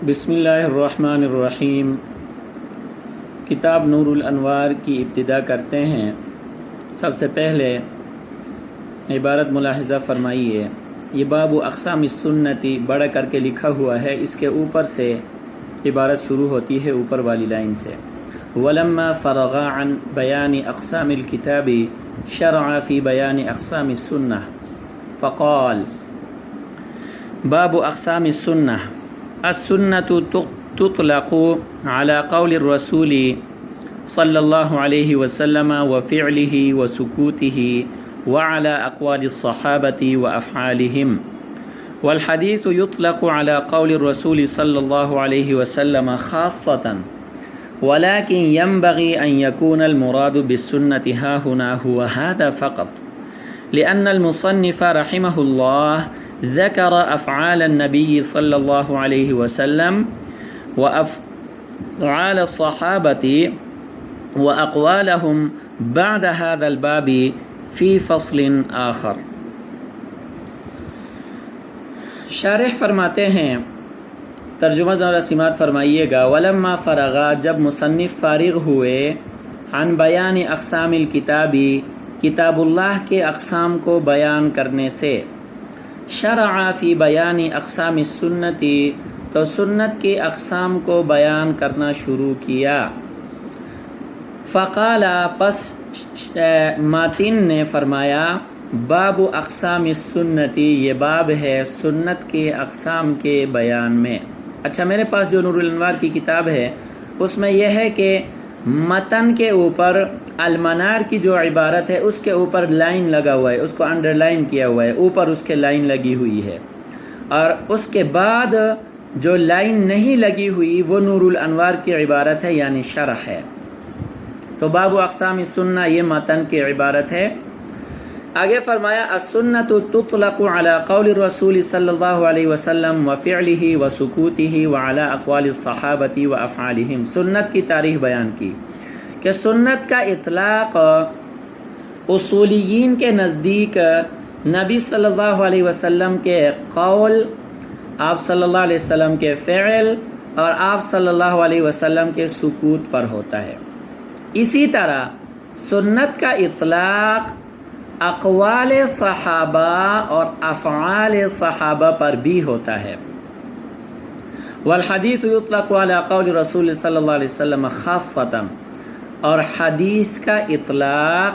بسم اللہ الرحمن الرحیم۔ کتاب نور الانوار کی ابتدا کرتے ہیں۔ سب سے پہلے عبارت ملاحظہ فرمائیے، یہ باب اقسام السنتی بڑا کر کے لکھا ہوا ہے، اس کے اوپر سے عبارت شروع ہوتی ہے، اوپر والی لائن سے وَلَمَّا فَرَغَ عَنْ بَيَانِ أَقْسَامِ الْكِتَابِ شَرَعَ فِي بَيَانِ أَقْسَامِ السُّنَّةِ فَقَالَ باب اقسام السنة السنة تطلق على قول الرسول صلى الله عليه وسلم وفعله وسكوته وعلى أقوال الصحابة وأفعالهم، والحديث يطلق على قول الرسول صلى الله عليه وسلم خاصة، ولكن ينبغي أن يكون المراد بالسنة ها هنا هو هذا فقط، لأن المصنف رحمه الله ذكر أفعال النبي صلى الله عليه وسلم وأفعال الصحابة وأقوالهم بعد هذا الباب في فصل آخر۔ شارح فرماتے ہیں، ترجمہ ذرا سماعت فرمائیے گا، ولما فرغا، جب مصنف فارغ ہوئے، عن بیان اقسام الکتابی، کتاب اللہ کے اقسام کو بیان کرنے سے، شرع فی بیان اقسام السنتی، تو سنت کے اقسام کو بیان کرنا شروع کیا۔ فقال، پس ماتن نے فرمایا، باب اقسام السنتی، یہ باب ہے سنت کے اقسام کے بیان میں۔ اچھا، میرے پاس جو نور الانوار کی کتاب ہے اس میں یہ ہے کہ متن کے اوپر المنار کی جو عبارت ہے اس کے اوپر لائن لگا ہوا ہے، اس کو انڈر لائن کیا ہوا ہے، اوپر اس کے لائن لگی ہوئی ہے، اور اس کے بعد جو لائن نہیں لگی ہوئی وہ نور الانوار کی عبارت ہے، یعنی شرح ہے۔ تو باب اقسام السنہ یہ متن کی عبارت ہے۔ آگے فرمایا، السنۃ تطلق علی قول الرسول صلی اللہ علیہ وسلم وفعلہ وسکوتہ وعلی اقوال الصحابۃ وافعالہم، سنت کی تعریف بیان کی کہ سنت کا اطلاق اصولیین کے نزدیک نبی صلی اللہ علیہ وسلم کے قول، آپ صلی اللہ علیہ وسلم کے فعل اور آپ صلی اللہ علیہ وسلم کے سکوت پر ہوتا ہے۔ اسی طرح سنت کا اطلاق اقوال صحابہ اور افعال صحابہ پر بھی ہوتا ہے۔ والحدیث یطلق علی قول رسول صلی اللہ علیہ وسلم خاصۃ، اور حدیث کا اطلاق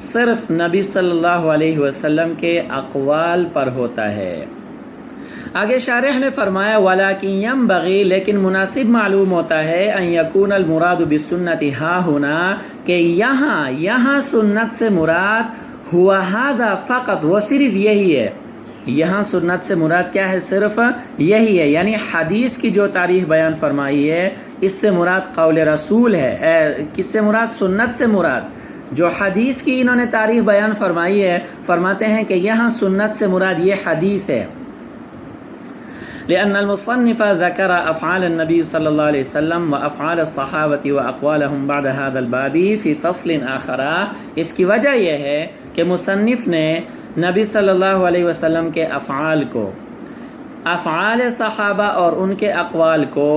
صرف نبی صلی اللہ علیہ وسلم کے اقوال پر ہوتا ہے۔ آگے شارح نے فرمایا، وَلَكِنْ يَنْبَغِي، لیکن مناسب معلوم ہوتا ہے، أَنْ يَكُونَ الْمُرَادُ بِالسُّنَّةِ هَا هُنَا، کہ یہاں سنت سے مراد ہوا هذا فقط، وہ صرف یہی ہے۔ یہاں سنت سے مراد کیا ہے؟ صرف یہی ہے، یعنی حدیث کی جو تاریخ بیان فرمائی ہے اس سے مراد قول رسول ہے۔ کس سے مراد؟ سنت سے مراد۔ جو حدیث کی انہوں نے تاریخ بیان فرمائی ہے، فرماتے ہیں کہ یہاں سنت سے مراد یہ حدیث ہے۔ لأن المصنف ذكر أفعال النبي صلى الله عليه وسلم وأفعال الصحابة وأقوالهم بعد هذا الباب في فصل آخر، اس کی وجہ یہ ہے کہ مصنف نے نبی صلی اللہ علیہ وسلم کے افعال کو، افعال صحابہ اور ان کے اقوال کو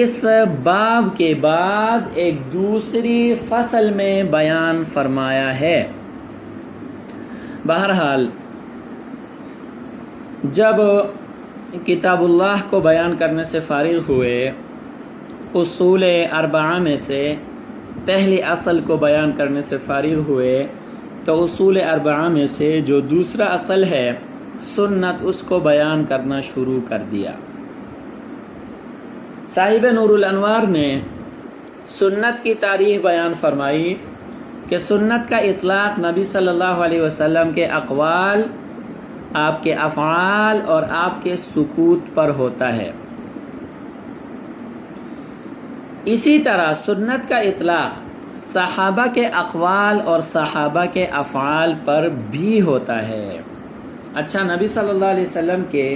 اس باب کے بعد ایک دوسری فصل میں بیان فرمایا ہے۔ بہرحال جب کتاب اللہ کو بیان کرنے سے فارغ ہوئے، اصول اربعہ میں سے پہلی اصل کو بیان کرنے سے فارغ ہوئے، تو اصول اربعہ میں سے جو دوسرا اصل ہے سنت، اس کو بیان کرنا شروع کر دیا۔ صاحب نور الانوار نے سنت کی تاریخ بیان فرمائی کہ سنت کا اطلاق نبی صلی اللہ علیہ وسلم کے اقوال، آپ کے افعال اور آپ کے سکوت پر ہوتا ہے۔ اسی طرح سنت کا اطلاق صحابہ کے اقوال اور صحابہ کے افعال پر بھی ہوتا ہے۔ اچھا، نبی صلی اللہ علیہ وسلم کے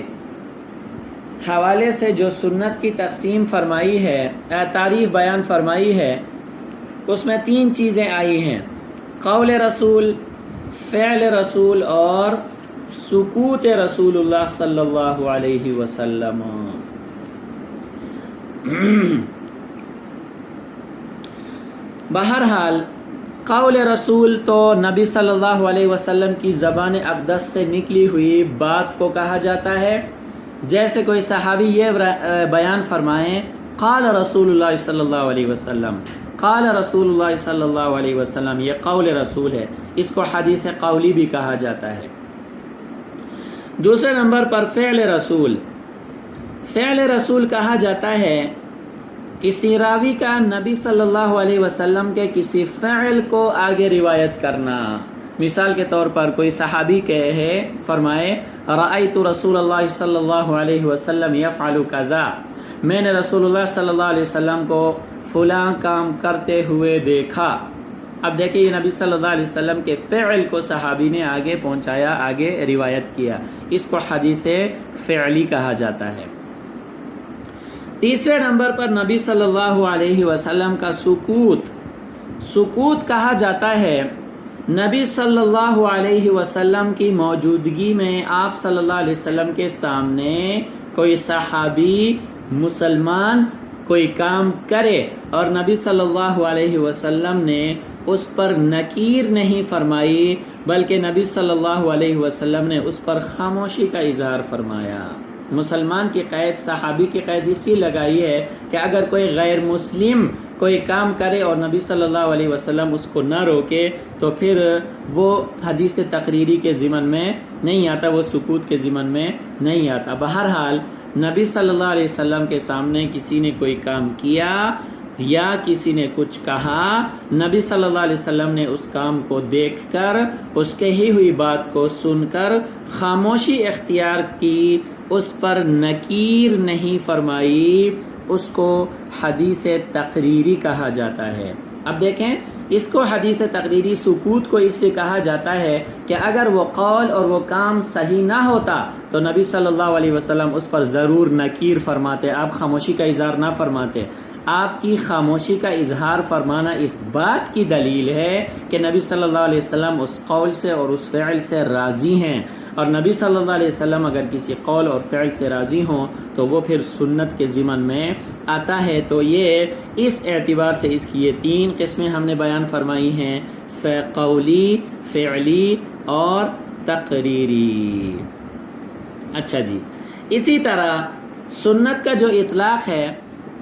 حوالے سے جو سنت کی تقسیم فرمائی ہے، تعریف بیان فرمائی ہے، اس میں 3 چیزیں آئی ہیں: قول رسول، فعل رسول اور سکوت رسول اللہ صلی اللہ علیہ وسلم۔ بہرحال قول رسول تو نبی صلی اللہ علیہ وسلم کی زبان اقدس سے نکلی ہوئی بات کو کہا جاتا ہے. جیسے کوئی صحابی یہ بیان فرمائیں قال رسول اللہ صلی اللہ علیہ وسلم، قال رسول اللہ صلی اللہ علیہ وسلم، یہ قول رسول ہے، اس کو حدیث قولی بھی کہا جاتا ہے. دوسرے نمبر پر فعل رسول. فعل رسول کہا جاتا ہے کسی راوی کا نبی صلی اللہ علیہ وسلم کے کسی فعل کو آگے روایت کرنا. مثال کے طور پر کوئی صحابی کہے فرمائے رأیت رسول اللہ صلی اللہ علیہ وسلم یفعل کذا، میں نے رسول اللہ صلی اللہ علیہ وسلم کو فلاں کام کرتے ہوئے دیکھا. اب دیکھیں یہ نبی صلی اللہ علیہ وسلم کے فعل کو صحابی نے آگے پہنچایا، آگے روایت کیا، اس کو حدیث فعلی کہا جاتا ہے. تیسرے نمبر پر نبی صلی اللہ علیہ وسلم کا سکوت. سکوت کہا جاتا ہے نبی صلی اللہ علیہ وسلم کی موجودگی میں آپ صلی اللہ علیہ وسلم کے سامنے کوئی صحابی مسلمان کوئی کام کرے اور نبی صلی اللہ علیہ وسلم نے اس پر نکیر نہیں فرمائی، بلکہ نبی صلی اللہ علیہ وسلم نے اس پر خاموشی کا اظہار فرمایا. مسلمان کی قید، صحابی کی قید اسی لگائی ہے کہ اگر کوئی غیر مسلم کوئی کام کرے اور نبی صلی اللہ علیہ وسلم اس کو نہ روکے تو پھر وہ حدیث تقریری کے ضمن میں نہیں آتا، وہ سکوت کے ضمن میں نہیں آتا. بہرحال نبی صلی اللہ علیہ وسلم کے سامنے کسی نے کوئی کام کیا یا کسی نے کچھ کہا، نبی صلی اللہ علیہ وسلم نے اس کام کو دیکھ کر، اس کہی ہوئی بات کو سن کر خاموشی اختیار کی، اس پر نکیر نہیں فرمائی، اس کو حدیث تقریری کہا جاتا ہے. اب دیکھیں اس کو حدیث تقریری سکوت کو اس لیے کہا جاتا ہے کہ اگر وہ قول اور وہ کام صحیح نہ ہوتا تو نبی صلی اللہ علیہ وسلم اس پر ضرور نکیر فرماتے، آپ خاموشی کا اظہار نہ فرماتے. آپ کی خاموشی کا اظہار فرمانا اس بات کی دلیل ہے کہ نبی صلی اللہ علیہ وسلم اس قول سے اور اس فعل سے راضی ہیں، اور نبی صلی اللہ علیہ وسلم اگر کسی قول اور فعل سے راضی ہوں تو وہ پھر سنت کے ضمن میں آتا ہے. تو یہ اس اعتبار سے اس کی یہ تین قسمیں ہم نے بیان فرمائی ہیں، قولی، فعلی اور تقریری. اچھا جی، اسی طرح سنت کا جو اطلاق ہے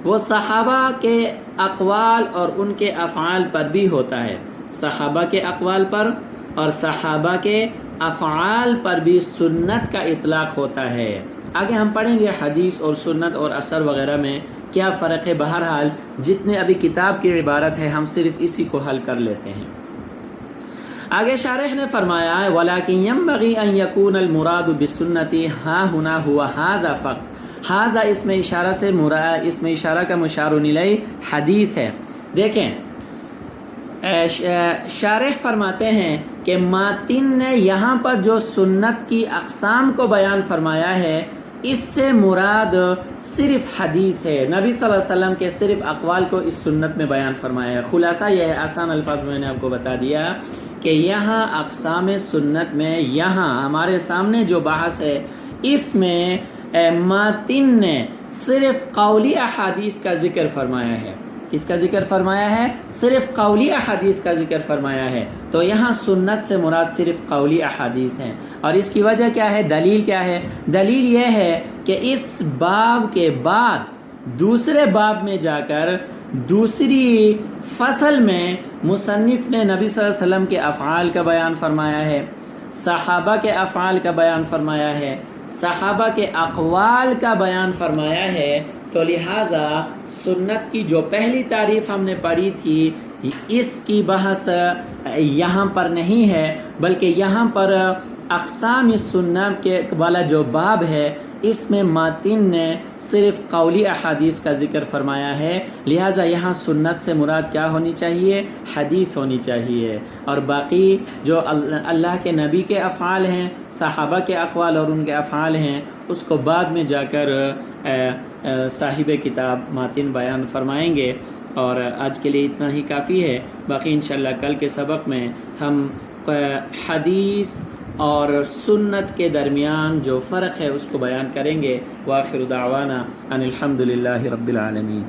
وہ صحابہ کے اقوال اور ان کے افعال پر بھی ہوتا ہے. صحابہ کے اقوال پر اور صحابہ کے افعال پر بھی سنت کا اطلاق ہوتا ہے. آگے ہم پڑھیں گے حدیث اور سنت اور اثر وغیرہ میں کیا فرق ہے. بہرحال جتنے ابھی کتاب کی عبارت ہے ہم صرف اسی کو حل کر لیتے ہیں. آگے شارح نے فرمایا ہے وَلَكِنْ يَنْبَغِي أَنْ يَكُونَ الْمُرَادُ بِالسُّنَّةِ ہاں ہونا ہوا ہذا فقط. ہذا اس میں اشارہ سے مراد، اس میں اشارہ کا مشار الیہ حدیث ہے. دیکھیں شارح فرماتے ہیں کہ ماتن نے یہاں پر جو سنت کی اقسام کو بیان فرمایا ہے اس سے مراد صرف حدیث ہے. نبی صلی اللہ علیہ وسلم کے صرف اقوال کو اس سنت میں بیان فرمایا ہے. خلاصہ یہ ہے، آسان الفاظ میں نے آپ کو بتا دیا کہ یہاں اقسام سنت میں یہاں ہمارے سامنے جو بحث ہے اس میں ماتن نے صرف قولی احادیث کا ذکر فرمایا ہے. کس کا ذکر فرمایا ہے؟ صرف قولی احادیث کا ذکر فرمایا ہے. تو یہاں سنت سے مراد صرف قولی احادیث ہیں. اور اس کی وجہ کیا ہے؟ دلیل کیا ہے؟ دلیل یہ ہے کہ اس باب کے بعد دوسرے باب میں جا کر دوسری فصل میں مصنف نے نبی صلی اللہ علیہ وسلم کے افعال کا بیان فرمایا ہے، صحابہ کے افعال کا بیان فرمایا ہے، صحابہ کے اقوال کا بیان فرمایا ہے. تو لہٰذا سنت کی جو پہلی تعریف ہم نے پڑھی تھی اس کی بحث یہاں پر نہیں ہے، بلکہ یہاں پر اقسام سنت کے والا جو باب ہے اس میں ماتن نے صرف قولی احادیث کا ذکر فرمایا ہے. لہٰذا یہاں سنت سے مراد کیا ہونی چاہیے؟ حدیث ہونی چاہیے. اور باقی جو اللہ کے نبی کے افعال ہیں، صحابہ کے اقوال اور ان کے افعال ہیں، اس کو بعد میں جا کر صاحب کتاب ماتن بیان فرمائیں گے. اور آج کے لیے اتنا ہی کافی ہے. باقی انشاءاللہ کل کے سبق میں ہم حدیث اور سنت کے درمیان جو فرق ہے اس کو بیان کریں گے۔ وآخر دعوانا ان الحمد للہ رب العالمین۔